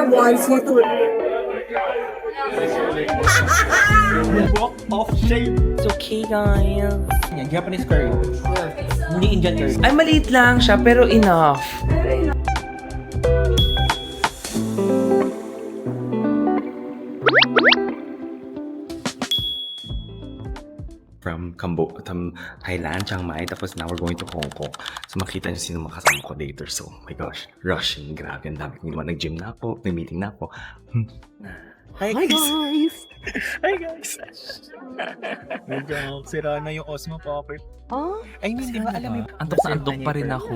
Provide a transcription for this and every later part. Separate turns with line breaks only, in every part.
wants you to...
Walk of shame.
It's okay, guys.
Yan, Japanese curry. Hindi Indian curry.
Ay, maliit lang siya, pero enough. From Thailand, Chiang Mai, tapos now we're going to Hong Kong. So makita niyo sino makasama ko later. So, my gosh, rushing, grabe, ang dami kong naman. Nag-gym na ako, nag-meeting na ako.
Hi guys! Hi guys! Medyo sira na yung Osmo Pocket.
Oh?
Ay, hindi ba alam mo?
Antok na antok pa rin ako.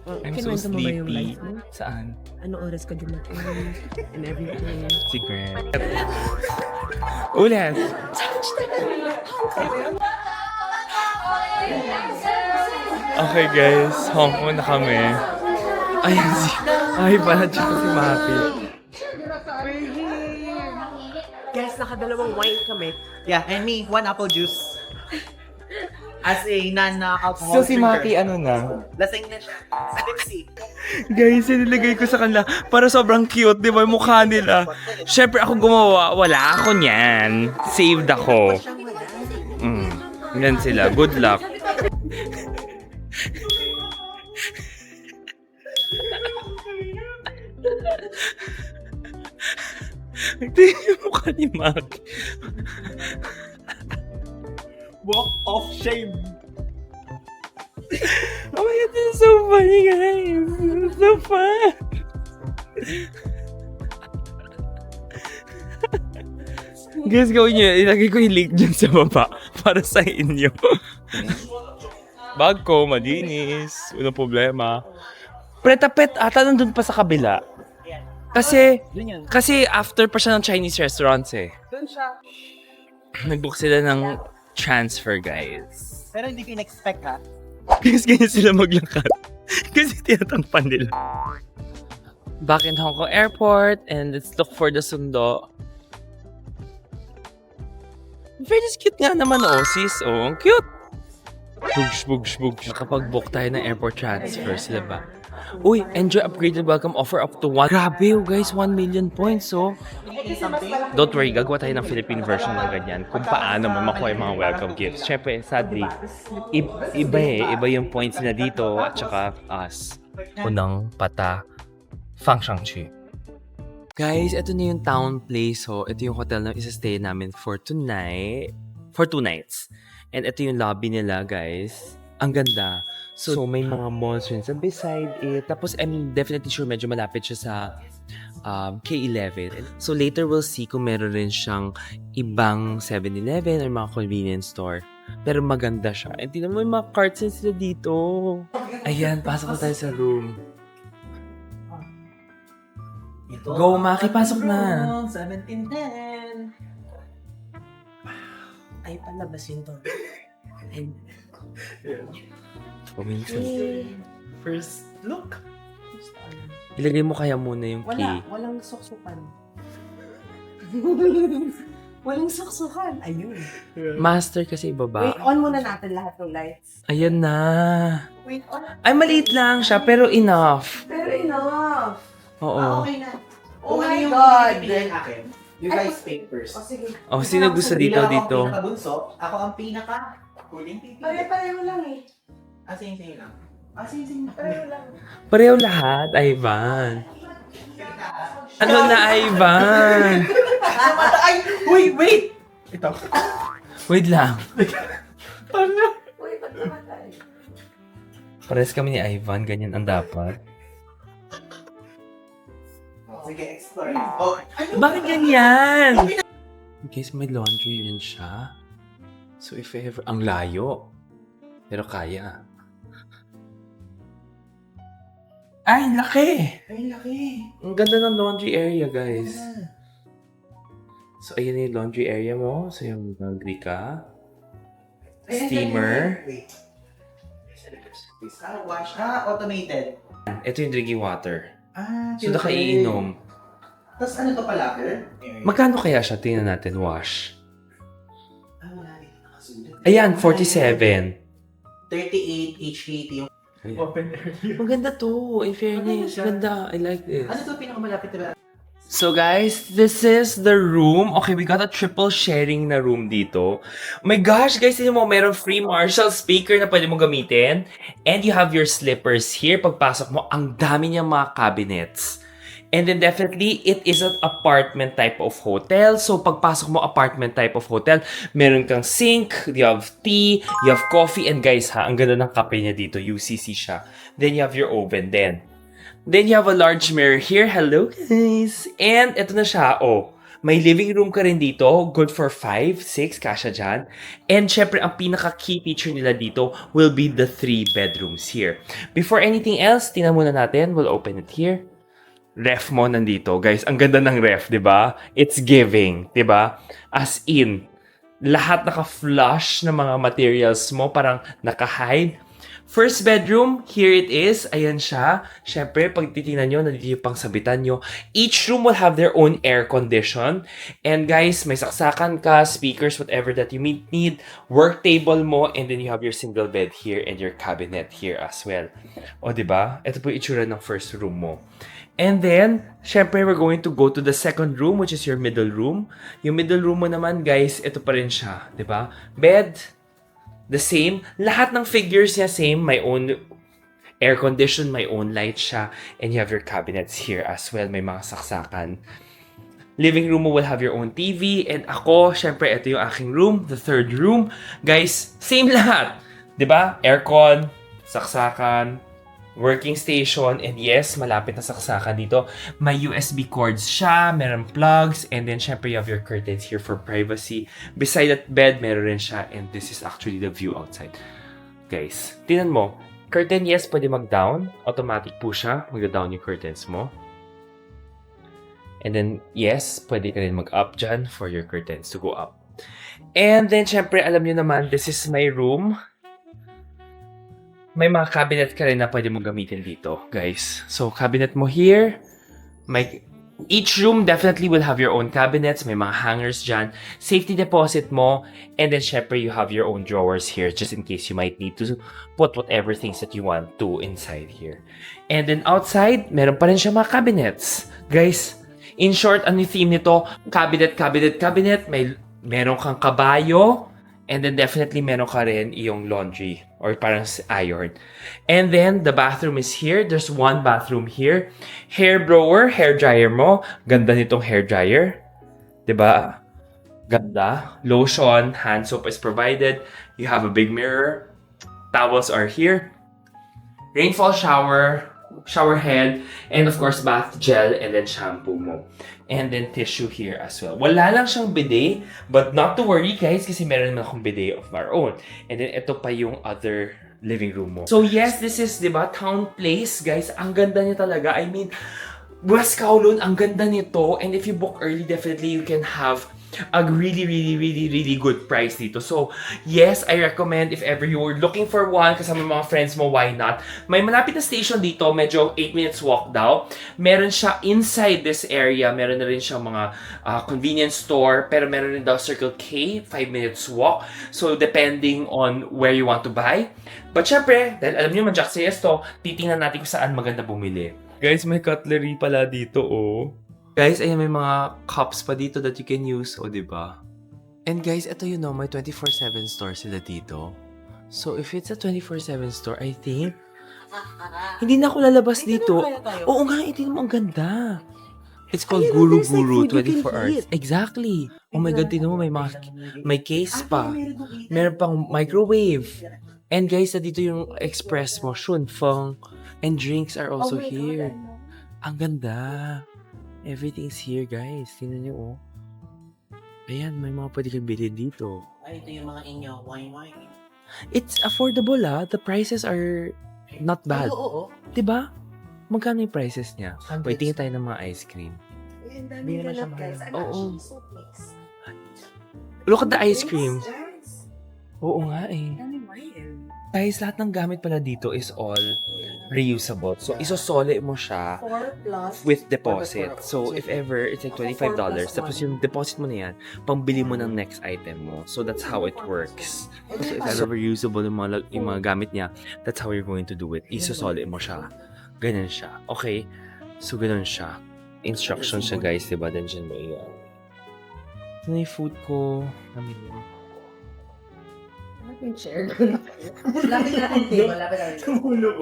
I'm so
Kinuwento mo ba yung
sleepy.
life mo?
Saan?
Ano oras ka dumating? And everything.
Secret. Ulit! Okay guys, Hong Kong na kami. Ay pala tsaka si Maki.
Guys, nakadalawang wine kami.
Yeah, and me, 1 apple juice. As a non-alcoholic
So si Maki ano na?
Lasing na siya. Tipsy.
Guys, nilagay ko sa kanila para sobrang cute, di ba? Yung mukha nila. Siyempre ako gumawa, wala ako niyan. Saved ako. Yan sila, good luck. Tingnan yung mukha ni Maki.
Walk of shame.
Oh my God, this is so funny, guys. This is so fun. Guys, gawin nyo. Ilagay ko yung link dyan sa baba para sa inyo. Bag ko, malinis. Walang problema. Pret-a-pet ata nandun pa sa kabila. Kasi after pa siya ng Chinese restaurants eh.
Doon siya.
Nag-book sila ng transfer, guys.
Pero hindi ko in-expect ha.
Kasi ganyan sila maglakad. Kasi tinatampan nila. Back in Hong Kong Airport and let's look for the sundo. Very cute nga naman sis. Oh, ang cute. Bugs. Nakapag-book tayo ng airport transfer sila ba? Uy, enjoy upgraded welcome offer up to 1. Grabe guys, 1 million points Don't worry, gagawa tayo ng Philippine version ng ganyan kung paano mo makuha yung mga welcome gifts. Siyempre, sadly, iba yung points na dito at saka us. Unang pata, Fang Shangqu. Guys, ito na yung town place Ito yung hotel na isa-stay namin for 2 nights. And ito yung lobby nila, guys. Ang ganda. So may mga malls rin sa beside it. Tapos, I'm definitely sure medyo malapit siya sa K11. So, later we'll see kung meron rin siyang ibang 7-Eleven or mga convenience store. Pero maganda siya. And tingnan mo yung mga carts din sila dito. Ayan, pasok na tayo sa room. Go, Maki, pasok na.
1710.
Ay, palabas yun to.
Paminsan.
First look.
Ilagay mo kaya muna yung key.
Walang suksukan. Walang suksukan. Ayun.
Master kasi ibaba.
Wait, on muna natin lahat ng lights.
Ayan na.
Wait, on.
Ay, maliit lang siya, pero enough.
Pero enough.
Oo.
Okay na.
Oh my God.
Akin. You guys pick first.
O, sige.
Oh, sino gusto dito?
Ako ang pinakabunso. Ako ang pinaka-huling pipi.
Pare-pareho lang eh.
Same lang. Same.
Pareho lang.
Pareho lahat, Ivan. Ano na, Ivan?
Ay! Wait! Ito.
Wait lang.
Uy, ba't namatay?
Pares kami ni Ivan, ganyan ang dapat.
Sige, explore. Oh,
Bakit ganyan? In case may laundry rin siya. So if ever, ang layo. Pero kaya. Ay, laki!
ay, laki.
Ang ganda ng laundry area, guys. So, ayan na yung laundry area mo. So, yung laundry ka. Steamer.
Wait. Wash. Automated.
Ito yung drinking water. So,
filter.
nakaiinom.
Tapos ano to pala, Aaron?
Magkano kaya siya? Tingnan natin, wash.
Wala rin nakasulat.
Ayan, 47.
38 HKT yung Open air here.
Maganda to. In fairness, maganda. I like this.
Ano to pinakamalapit na?
So guys, this is the room. Okay, we got a triple sharing na room dito. Oh my gosh, guys, tignan mo, meron free Marshall speaker na pwede mo gamitin. And you have your slippers here. Pagpasok mo, ang dami niyang mga cabinets. And then definitely, it is an apartment type of hotel. So pagpasok mo, apartment type of hotel, meron kang sink, you have tea, you have coffee, and guys ha, ang ganda ng kape niya dito, UCC siya. Then you have your oven then. Then you have a large mirror here. Hello guys! And ito na siya, oh. May living room ka rin dito. Good for 5, 6, kasha dyan. And syempre, ang pinaka-key feature nila dito will be the 3 bedrooms here. Before anything else, tingnan muna natin. We'll open it here. Ref mo nandito. Guys, ang ganda ng ref, di ba? It's giving, di ba? As in, lahat naka-flush na mga materials mo, parang naka-hide. First bedroom, here it is. Ayan siya. Siyempre, pag titingnan nyo, nandito yung pang sabitan nyo. Each room will have their own air condition. And guys, may saksakan ka, speakers, whatever that you need. Work table mo, and then you have your single bed here and your cabinet here as well. O, diba? Ito po yung itsura ng first room mo. And then, syempre, we're going to go to the second room, which is your middle room. Yung middle room mo naman, guys, ito pa rin siya. Diba? Bed, the same. Lahat ng figures niya same. May own air condition, may own light siya. And you have your cabinets here as well. May mga saksakan. Living room mo will have your own TV. And ako, syempre, ito yung aking room. The third room. Guys, same lahat. Diba? Aircon, saksakan, working station, and yes, malapit na saksakan dito. May USB cords siya, meron plugs, and then syempre you have your curtains here for privacy. Beside that bed, meron rin siya, and this is actually the view outside. Guys, tingnan mo. Curtain, yes, pwede mag-down. Automatic po siya. Mag-down yung curtains mo. And then, yes, pwede ka rin mag-up dyan for your curtains to go up. And then, syempre, alam nyo naman, this is my room. May mga cabinet ka rin na pwede mo gamitin dito, guys. So, cabinet mo here. Each room definitely will have your own cabinets. May mga hangers dyan. Safety deposit mo. And then, syempre, you have your own drawers here just in case you might need to put whatever things that you want to inside here. And then, outside, meron pa rin siya mga cabinets. Guys, in short, ano yung theme nito? Cabinet, cabinet, cabinet. Meron kang kabayo. And then definitely meron ka rin yung laundry or parang iron. And then the bathroom is here. There's one bathroom here. Hair blower, hair dryer mo. Ganda nitong hair dryer. 'Di ba? Ganda. Lotion, hand soap is provided. You have a big mirror. Towels are here. Rainfall shower, shower head, and of course bath gel and then shampoo mo. And then tissue here as well. Wala lang siyang bidet, but not to worry guys kasi meron naman akong bidet of our own. And then ito pa yung other living room mo. So yes, this is, di ba, Town Place guys. Ang ganda niya talaga. I mean, West Kowloon, ang ganda nito. And if you book early, definitely you can have a really good price dito. So, yes, I recommend if ever you're looking for one kasama mga friends mo, why not? May malapit na station dito, medyo 8 minutes walk daw. Meron siya inside this area, meron na rin siya mga convenience store, pero meron rin daw Circle K, 5 minutes walk. So, depending on where you want to buy. But syempre, dahil alam niyo man Jack says to, titingnan natin kung saan maganda bumili. Guys, may cutlery pala dito, oh. Guys, ayan, may mga cups pa dito that you can use, o diba? And guys, ito yun, no, may 24/7 store sila dito. So, if it's a 24/7 store, I think, hindi na ako lalabas dito. Oo nga, ito mo, ang ganda. It's called Guru Guru 24 hours. Exactly. Oh my God, tingnan mo, may case pa. Meron pang microwave. And guys, dito yung express mo, Shunfeng. And drinks are also here. Ang ganda. Everything's here, guys. Tingnan nyo, oh. Ayan, may mga pwede kang bilhin dito.
Ay, ito yung mga inyo. Wine.
It's affordable, ah. The prices are not bad.
Oo.
Diba? Magkano yung prices niya? Wait, tingin tayo ng mga ice cream.
Ang dami galat guys. I'm
Oo.
actually so pleased.
Look at the ice cream. Oo nga, eh.
Dami mild.
Guys, lahat ng gamit pala dito is all reusable. So, isosole mo siya
4 plus.
with deposit. So, if ever, it's like $25. Tapos yung deposit mo na yan, pambili mo ng next item mo. So, that's how it works. So, if ever reusable yung mga gamit niya, that's how you're going to do it. Isosole mo siya. Ganun siya. Okay? So, ganun siya. Instruction siya, guys. Diba? Then, dyan mo iyan. Ito na yung food ko. Namin mo.
Lapit share. Lapit natin table. Lapit natin.
Kumulog.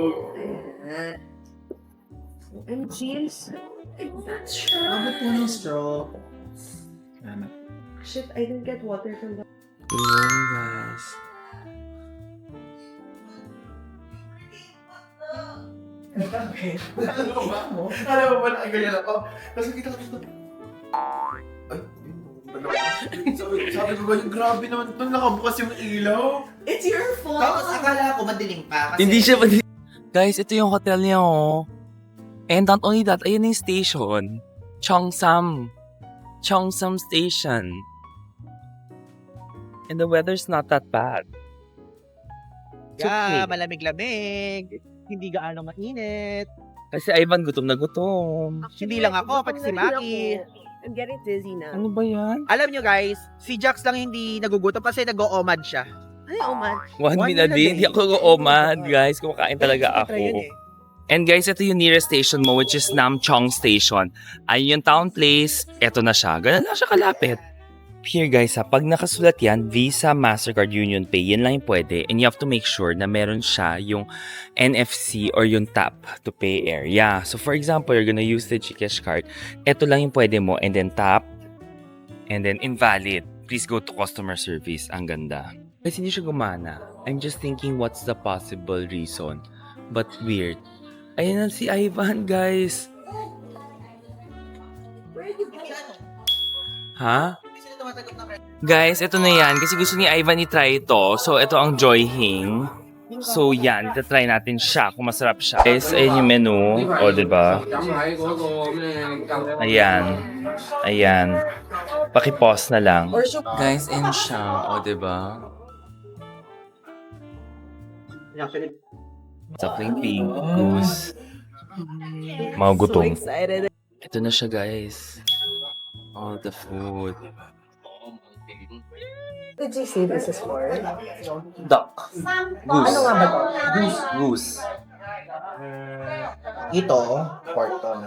And cheese.
Abot mo ng straw.
Shit, I didn't get water from the...
Good morning, guys.
Alam mo ba nakaganyan ako? Kasi kita ko dito. Sabi ko ba yung grabe naman ito, nakabukas yung ilaw.
It's your fault!
Tapos akala ko madilim pa. Kasi
Hindi siya Guys, ito yung hotel niya, oh. And not only that, ayun yung station. Cheongsam Station. And the weather's not that bad. It's okay.
malamig-lamig. Hindi gaano mainit.
Kasi Ivan, gutom na gutom.
Hindi lang ako, pati si Maki.
I'm getting dizzy now.
Ano ba yan?
Alam nyo guys, si Jax lang hindi nagugutom kasi nag-o-omad siya.
Ay, oh man.
One
One
minute
minute
din. Hindi
eh.
ako omad, guys. Kumakain talaga ako.
Try yun eh.
And guys, ito yung nearest station mo, which is Namchong Station. Ayun yung town place. Ito na siya. Ganun lang siya kalapit. Here guys, pag nakasulat yan, Visa, MasterCard, UnionPay, yan lang yung pwede. And you have to make sure na meron siya yung NFC or yung tap to pay area. So for example, you're gonna use the GCash card. Ito lang yung pwede mo. And then tap. And then invalid. Please go to customer service. Ang ganda. Kasi hindi siya gumana. I'm just thinking what's the possible reason. But weird. Ayan na si Ivan, guys. Ha? Guys, ito na yan. Kasi gusto ni Ivan i-try ito. So, ito ang Joy Hing. So, yan. Ita-try natin siya kung masarap siya. Guys, ayan yung menu. O, diba? Ayan. Ayan. Paki-pause na lang. Guys, ayan siya. O, diba? Sapling pink. Goose. Mga gutom.
Excited.
Ito na siya, guys. All the food.
Did you say this is for?
Duck. Goose.
Ano nga ba to?
Goose.
Ito, kwarto na.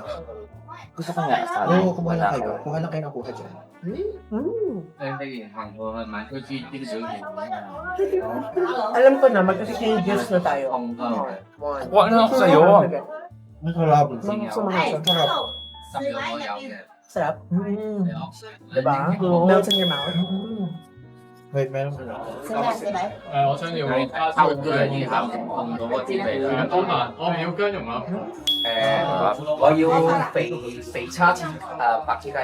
Gusto ko nga.
Oo, kumuha lang kayo. Kuha lang kayo nakuha dyan.
Alam ko na, mag-exchanges na tayo.
Kuha na ako sa'yo.
Masarap.
Sarap. Diba? Melts in your mouth.
Wait, meron ko na.
我想要叉燒姜以下碰到個之味啦。我唔要姜蓉啊。
我要肥叉白切雞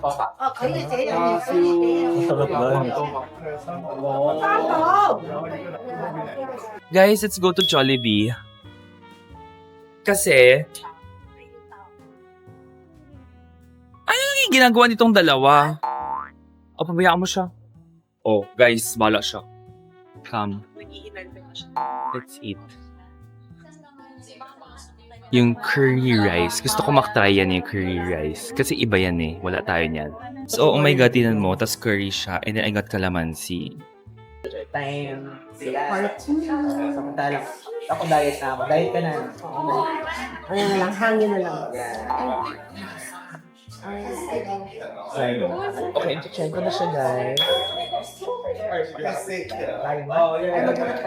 方法。
哦，可以這樣，可以這樣。
Guys, let's go to Jollibee. Kasi, ano yung ginagawa nitong dalawa? O, pabayaan mo siya. Oh, guys, bala siya. Come. Let's eat. Yung curry rice. Gusto ko makatry yan yung curry rice. Kasi iba yan eh. Wala tayo niyan. So, oh my God, tinan mo. Tas curry siya. And then I got calamansi.
Time. Part 2. Samantalang, ako diet na ako. Diet ka na.
Ano na lang, hangin na lang.
Okay, check ko na siya, guys.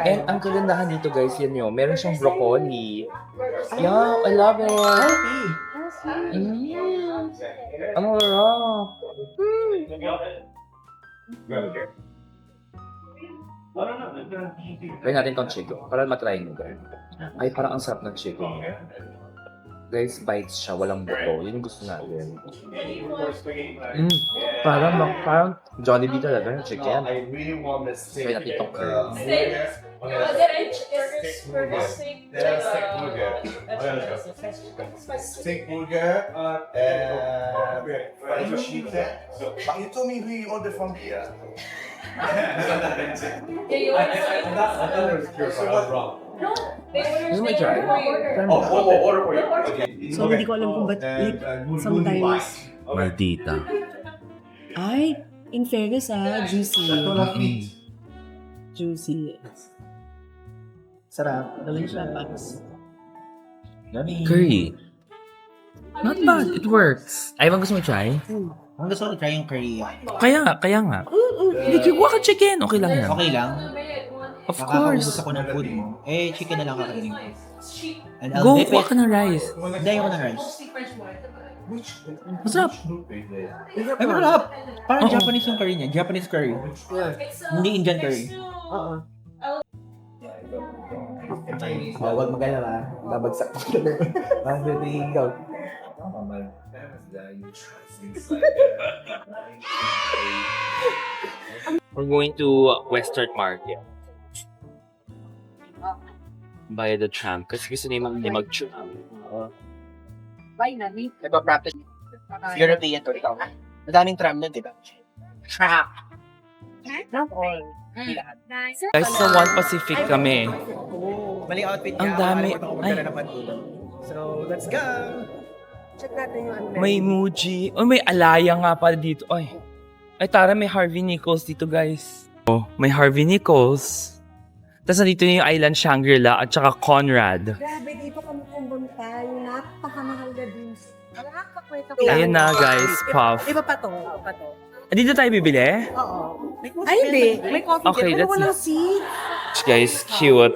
And ang kagandahan dito, guys, yan yun. Meron siyang broccoli. Yeah, I love it. Ang sarap. Try natin tong chicken. Para matry nyo, guys. Ay, parang ang sarap ng chicken. Guys, bites siya, walang buto. Yun yung gusto natin. Parang Jollibee talaga yung chicken. Try natin itong curd.
Steak burger and but you told me who you ordered from here.
I thought it was pure, but I was wrong.
Gusto mo i-try?
Order for you.
So, hindi ko alam kung ba't like, sometimes...
Maldita.
Ay, in fairness juicy. Juicy. Sarap. Galing siya, Pax.
Curry. Not bad. It works. Ay, gusto mo i-try?
Ang gusto ko try yung curry.
Kaya nga. Hindi, kuha ka chicken. Okay lang yan.
Okay lang.
Of
Nakakaubos
course.
ako ng food mo. Eh, chicken na lang kakainin ko. And I'll
Go,
dip
kuha
it.
ka ng rice.
Hindi, ayoko ng rice.
Masarap.
Ay, masarap! Parang
Oo.
Japanese yung curry niya. Japanese curry. Hindi Indian curry.
Oo.
Huwag mag-alala. Babagsak ko. Go.
We're going to Western Market. By the tram. Kasi gusto niya mag-tram.
Nagpa-practice. European to ikaw. Madaming tram nun, di ba? Tram.
Not all.
Guys, sa One Pacific kami.
Mali outfit
Ang dami. Ay.
So, let's go!
Check natin yung ano.
May Muji. Oh, may Alaya nga pala dito. Ay, tara, may Harvey Nichols dito, guys. Oh, may Harvey Nichols. Tapos nandito na yung Island Shangri-La at saka Conrad.
Grabe, dito kami pumunta. Yung napakamahal na drinks. Nakakakwenta ko.
Ayan na, guys. Puff.
Iba pa to. Iba pa to.
Dito tayo bibili?
Oo. Ay, hindi. May coffee
Okay,
dyan. Pero
let's
walang seat.
Guys, cute.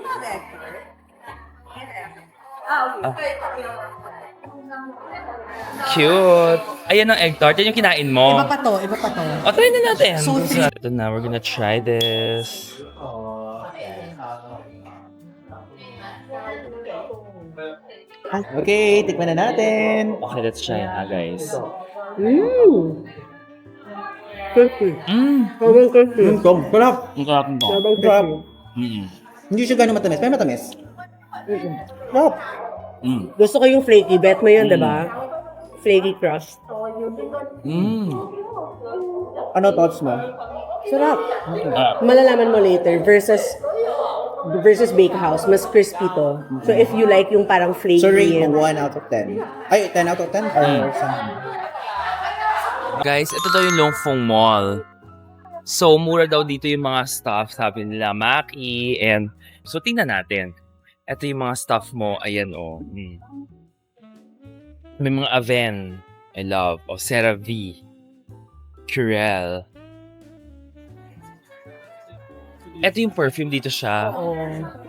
Cute. Ayan ang egg tart. Yan yung kinain mo.
Iba pa to. Iba pa to.
O, try na natin.
So,
Ito na, we're gonna try this.
Okay, tikman na natin.
Okay, let's try na, guys.
Crispy.
Mmm.
Crispy.
Sarap.
Ang sarap nito.
Sarap.
Mm.
Hindi siya gano'ng matamis. Pero matamis. Sarap.
Mm.
Gusto ko yung flaky. Bet mo yun, diba? Flaky crust.
Mm.
Ano thoughts mo?
Sarap.
Ah.
Malalaman mo later versus Bakehouse. Mas crispy to. So if you like yung parang flaky.
So rate mo 1 out of 10. Ay, 10 out of 10? Or something?
Guys, ito daw yung Longfong Mall. So, mura daw dito yung mga stuff, sabi nila, Maki, and... So, tingnan natin. Ito yung mga stuff mo, ayan, oh. Mm. May mga Aven, I love, o CeraVe, Curel. Ito yung perfume dito siya.
Oo.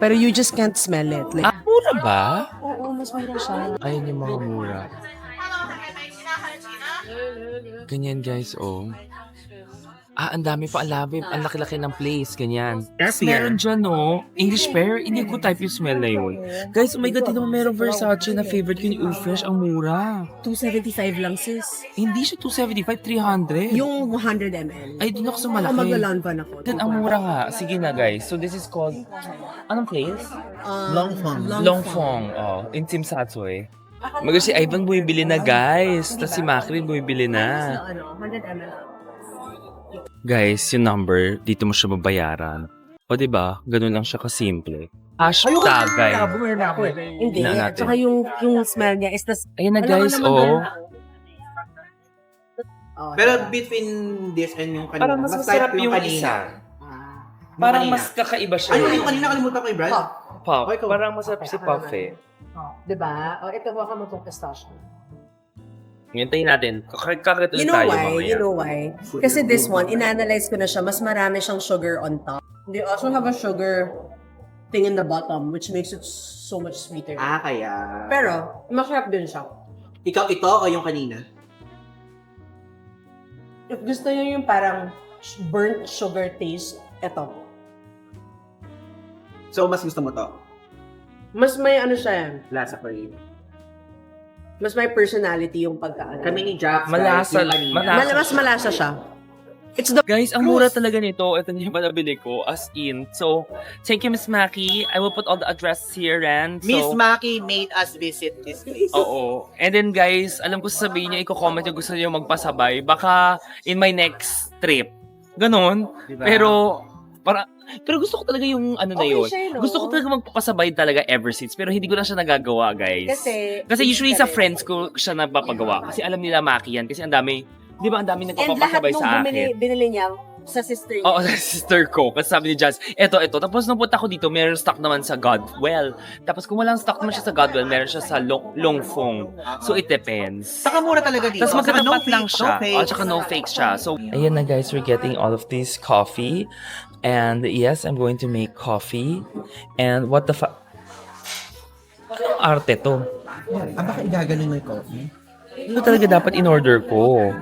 Pero you just can't smell it. Like,
Ah, mura ba?
oo, mas mura siya.
Ayan yung mga mura. Ganyan, guys, oh. Ah, ang dami pa, ang laki-laki ng place, ganyan. Tapos meron dyan, no? English pear, hindi ko type yung smell na yun. Guys, oh my God, tingnan mo, meron Versace na favorite ko yung Fresh, ang mura.
275 lang, sis.
Hindi siya 275, 300.
Yung 100 ml.
Ay, dun ako sa
Ako
malaki.
maglalanvan ako.
Then, ang mura nga. Sige na, guys. So, this is called, anong place?
Longfong.
Longfong. Oh, in Simsatsoy. Mag si Ivan bumibili na, guys. Tapos si Macri bumibili na.
Ano, 100 ml.
Guys, yung number, dito mo siya babayaran. O, diba? Ganun lang siya kasimple. Hashtag, guys.
Bumili na ako eh.
Hindi.
Tingnan
At
natin.
saka yung smell niya is the...
Ayan na,
Alam mo
guys,
naman
oh.
ganun. Oh,
Pero between this and yung kanina,
Parang mas
type
masarap yung
kanina.
isa.
Yung
Parang
kanina.
mas kakaiba siya.
Ano yung kanina kalimutan ko yung brand?
Puff.
Okay, ikaw.
Parang masarap si Puff eh.
Diba? O, ito baka mo itong pistachio.
Hintayin natin. Kakatuloy
You know
tayo
why?
mamaya.
You know why? Kasi this one, inanalyze ko na siya, mas marami siyang sugar on top. They also have a sugar thing in the bottom, which makes it so much sweeter.
Ah, kaya.
Pero, masarap din siya.
Ikaw ito o yung kanina?
If gusto niyo yung parang burnt sugar taste, ito.
So, mas gusto mo to?
Mas may ano siya yan.
Lasa ko rin.
Mas may personality yung pagkaano.
Kami ni Jax,
Malasa-
guys, yung kanina.
malasa.
Mas malasa siya. It's the...
Guys, ang mura talaga nito. Ito niya pa nabili ko. As in. So, thank you, Miss Maki. I will put all the address here, and so...
Miss Maki made us visit this place.
Oo. And then, guys, alam ko sasabihin niyo, i-comment yung gusto niyo magpasabay. Baka in my next trip. Ganon.
Diba?
Pero, para Pero gusto ko talaga yung ano na
Okay
yun.
siya, no?
Gusto ko talaga magpapasabay talaga ever since. Pero hindi ko na siya nagagawa, guys. Kasi usually sa friends ko siya napapagawa. Kasi alam nila Maki yan. Kasi ang dami, di ba ang dami
And lahat
nagpapasabay
nung
sa akin.
binili niya sa sister niya.
Oo, sa sister ko. Kasi sabi ni Jazz, eto. Tapos nung punta ko dito, meron stock naman sa Godwell. Tapos kung walang stock naman siya sa Godwell, meron siya sa Longfong. So it depends.
Saka mura talaga dito.
Tapos
Saka
magkatapat lang
fake,
siya.
no fake.
Tsaka no fake siya. So, ayan na guys, we're getting all of this coffee. And yes, I'm going to make coffee. And what the Anong arte to?
Bakit gagaling may coffee?
Ito talaga dapat in-order ko.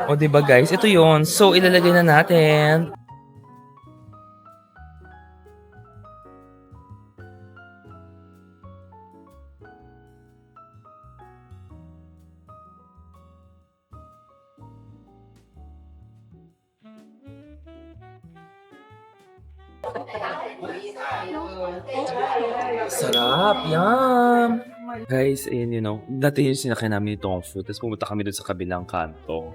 O diba guys, ito yon. So, ilalagay na natin. Sarap! Yum! Guys, ayun, dati yung sinakyan namin itong food, tapos pumunta kami dun sa kabilang kanto.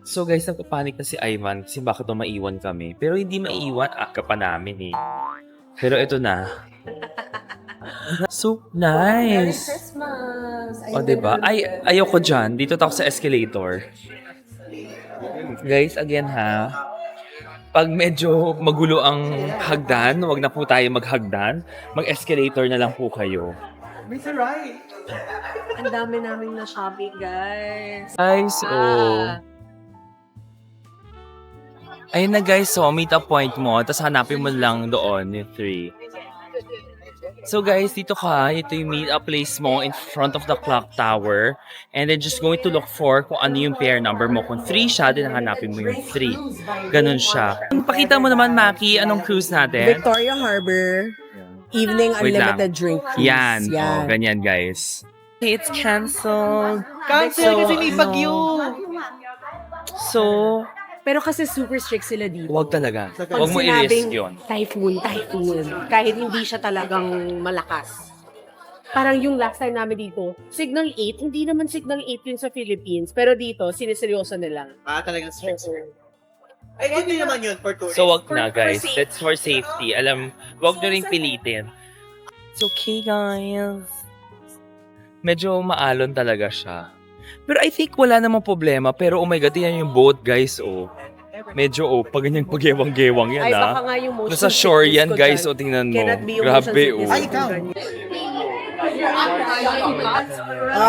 So guys, nagpapanik na si Ivan kasi bakit maiwan kami. Pero hindi maiwan, aga pa namin eh. Pero ito na. So nice!
Christmas!
O diba? Ay, ayoko dyan. Dito ako sa escalator. Guys, again ha. Pag medyo magulo ang hagdan, wag na po tayo maghagdan. Mag-escalator na lang po kayo.
Mr. Right.
Ang dami namin na shopping, guys.
Guys, Ayun na guys, so meet up point mo, tapos hanapin mo lang doon yung 3. So guys, dito ka, ito yung meet up place mo in front of the clock tower. And then just going to look for kung ano yung pair number mo. Kung 3 siya, din hanapin mo yung 3. Ganun siya. Pakita mo naman, Maki, anong cruise natin?
Victoria Harbor, evening
Wait lang.
unlimited drink cruise.
Yan. Oh, ganyan guys. It's canceled.
Cancel kasi may bagyo.
So,
Pero kasi super strict sila dito.
wag talaga.
Pag
Wag mo i-risk
sinabing
yun.
typhoon. Kahit hindi siya talagang malakas. Parang yung last time namin dito, signal 8, hindi naman signal 8 yun sa Philippines. Pero dito, siniseryoso nila.
Talagang strict. Ay, hindi naman yun for tourists.
So, wag na guys. That's for safety. Wag nyo rin pilitin. It's okay guys. Medyo maalon talaga siya. Pero I think wala namang problema. Pero oh my God, yan yung boat guys, oh. Medyo, pag ganyan pag-gewang-gewang yan,
Ay, baka nga yung motion
Nasa shore
sickness
yan
ko
guys,
dyan.
oh, tingnan mo.
Cannot be yung
Grabe,
motion
oh.
sickness.
Ay, ikaw.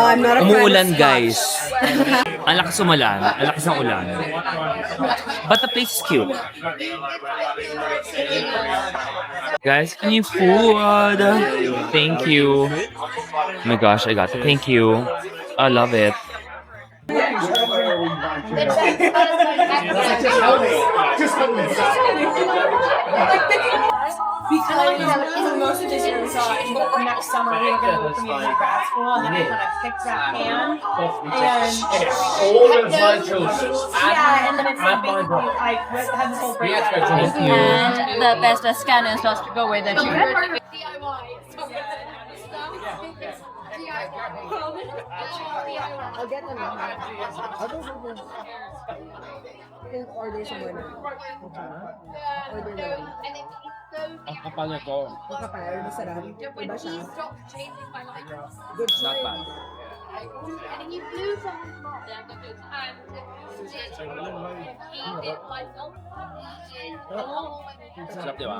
I'm not a fan
Umuulan
of
guys. Ang lakas umulan. Ang lakas ng ulan. But the place is cute. Guys, can you food? Thank you. Oh my gosh, I got it. Thank you. I love it.
Most of this year we saw next summer we were going to go community grad school and then I kind of picked that can and then it's like basically like had this whole breakdown.
And the best scan is supposed to go with the sugar.
I'll get them. Order somewhere na. Order na lang.
Ang kapal na to.
Ang kapal, masarap. Iba siya.
Good not bad. Sarap, di ba?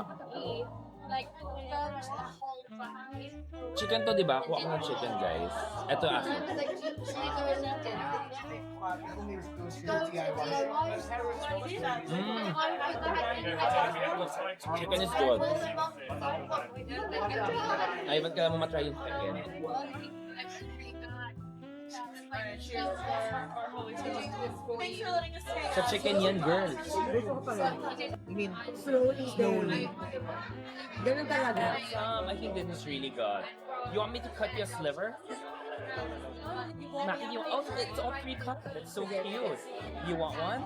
Chicken to, di ba? Kuha ko ng chicken, guys. Ito akin. Chicken is good. Ay, ba't kailangan mo matry yung chicken? Sa chicken yan, girl.
Slowly. Ganun talaga.
I think this is really good. You want me to cut you a sliver? Maki, it's all pre-cut. It's so cute. You want one?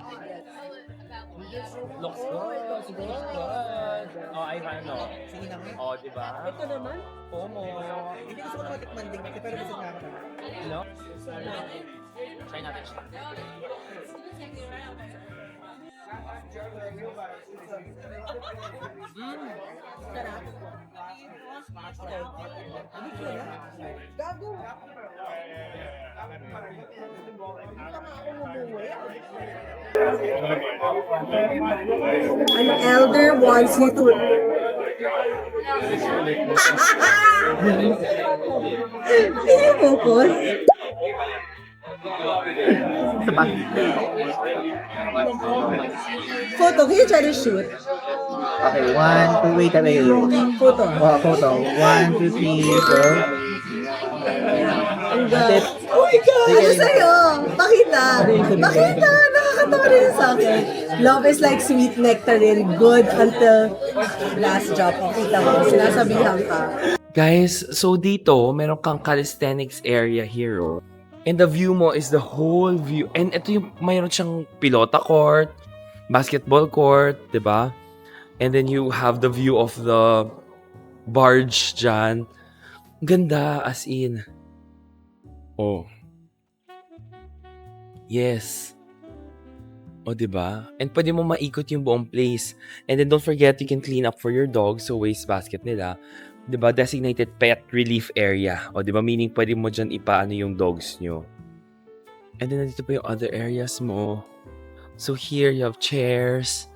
Looks good. Looks good. Oh, I know.
Sige na nga.
Oh, diba?
Ito naman.
Pomo.
Hindi gusto ko matikman din kasi pero gusto na ako.
No? Try natin siya.
An elder wants you to... Hindi yung focus. Photo, can you try to shoot?
Okay, 1, 2, wait.
Photo.
Photo. 1, 2, 3, go.
And oh my God! Ano sa'yo? Pakita! Pakita! Nakakatawa rin sa akin. Love is like sweet nectarine, good until last drop. Pakita mo, sinasabihan ka.
Guys, so dito, meron kang calisthenics area here, oh. And the view mo is the whole view. And ito yung, mayroon siyang pilota court, basketball court, di ba? And then you have the view of the barge dyan. Ganda, as in. Oh. Yes. O, diba? And pwede mo maikot yung buong place. And then don't forget, you can clean up for your dog. So, waste basket nila. Diba? Designated pet relief area. O, diba? Meaning, pwede mo dyan ipaano yung dogs nyo. And then, nandito pa yung other areas mo. So, here, you have chairs.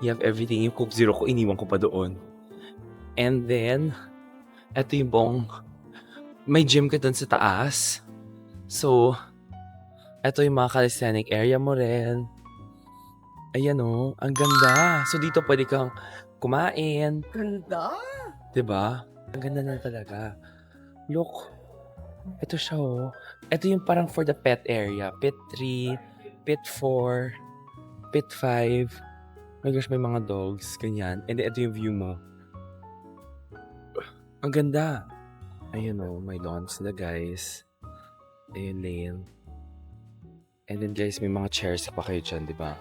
You have everything. Yung Coke Zero ko, iniwan ko pa doon. And then, eto yung buong, may gym ka dun sa taas. So, eto yung mga calisthenic area mo rin. Ayan o, ang ganda. So, dito pwede kang kumain.
Ganda!
Diba? Ang ganda na talaga. Look. Ito siya oh. Ito yung parang for the pet area. Pet 3, pet 4, pet 5. My gosh, may mga dogs. Ganyan. And then, ito yung view mo. Ang ganda. Ayun oh, may lawns na guys. Ayun lane. And then guys, may mga chairs pa kayo dyan, di ba?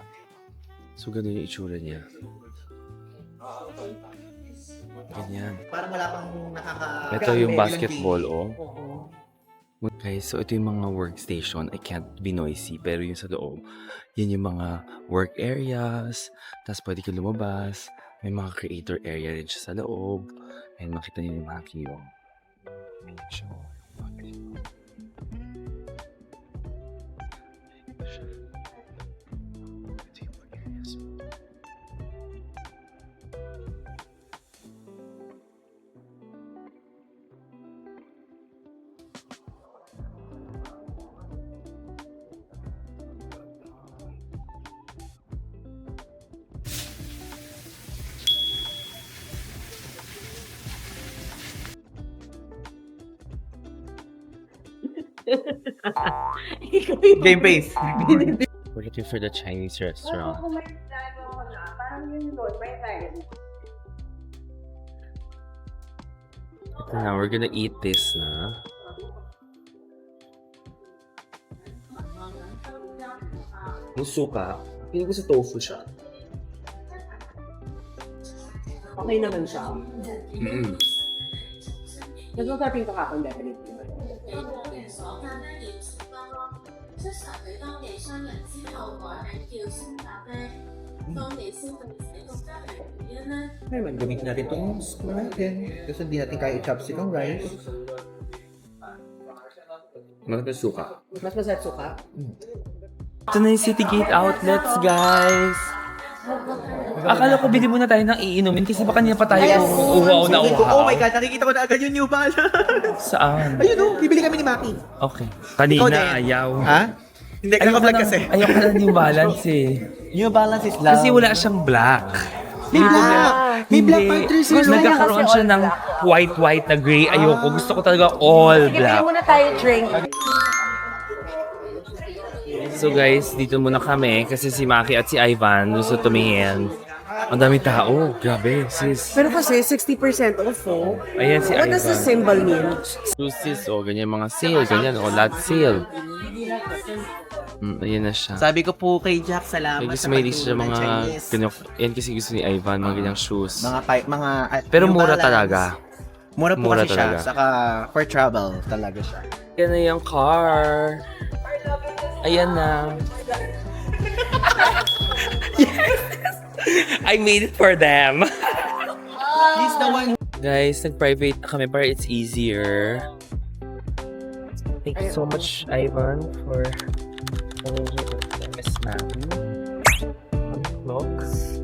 So, ganun yung itsura niya. Ganyan.
Parang wala pang
Ito yung basketball, oh. Guys, so ito yung mga workstation. I can't be noisy, pero yung sa loob, yan yung mga work areas. Tapos pwede ka lumabas. May mga creator area rin siya sa loob. Ayun, makita niyo yung mga kiyong. Ayun siya.
Game face.
We're looking for the Chinese restaurant.
Parang yun doon, may time.
Ito na, we're gonna eat this na. Yung suka, hindi ko sa tofu siya.
Okay naman siya.
Mm-mm.
Nagsasabi ko kapag definitely.
Gamitin natin itong spoon natin. Kasi hindi natin kaya i-chopstick ang rice.
Ano ba suka?
Mas masarap suka.
Ito na yung City Gate Outlets, guys! Akala ko bili muna tayo ng iinumin kasi baka niya pa tayo uhaw na uhaw.
Oh my God, nakikita ko na agad yung New Balance.
Saan?
Ayun o, bibili kami ni Maki.
Okay.
Ikaw din.
Kanina, ayaw.
Ha? Hindi, kaka-vlog kasi.
Ayoko na New Balance eh.
New Balance is love.
Kasi wala siyang black.
May black! May black Panther series.
Nagkakaroon siya ng white na gray. Ayoko. Gusto ko talaga all black.
Muna tayo drink.
So guys, dito muna kami kasi si Maki at si Ivan gusto tumingin. Ang dami tao. Grabe, sis.
Pero kasi 60% off oh.
Ayan si
What does the
Ivan.
symbol mean?
So sis, oh, ganyan mga sale, ganyan, oh, lot sale. Ayan na siya.
Sabi ko po kay Jack, salamat
Kasi
sa
may list siya
pagtulong ng
mga,
Chinese.
yan kasi gusto ni Ivan, mga ganyang shoes.
Mga
Pero
New
mura
Balance.
talaga.
Mura po
Mura
kasi
talaga.
siya. Saka for travel talaga siya.
Yan na yung car. Ayan na. I made it for them.
He's the one.
Guys, nag-private kami para it's easier. Thank you so much, Ivan, for Miss Ma'am. Looks.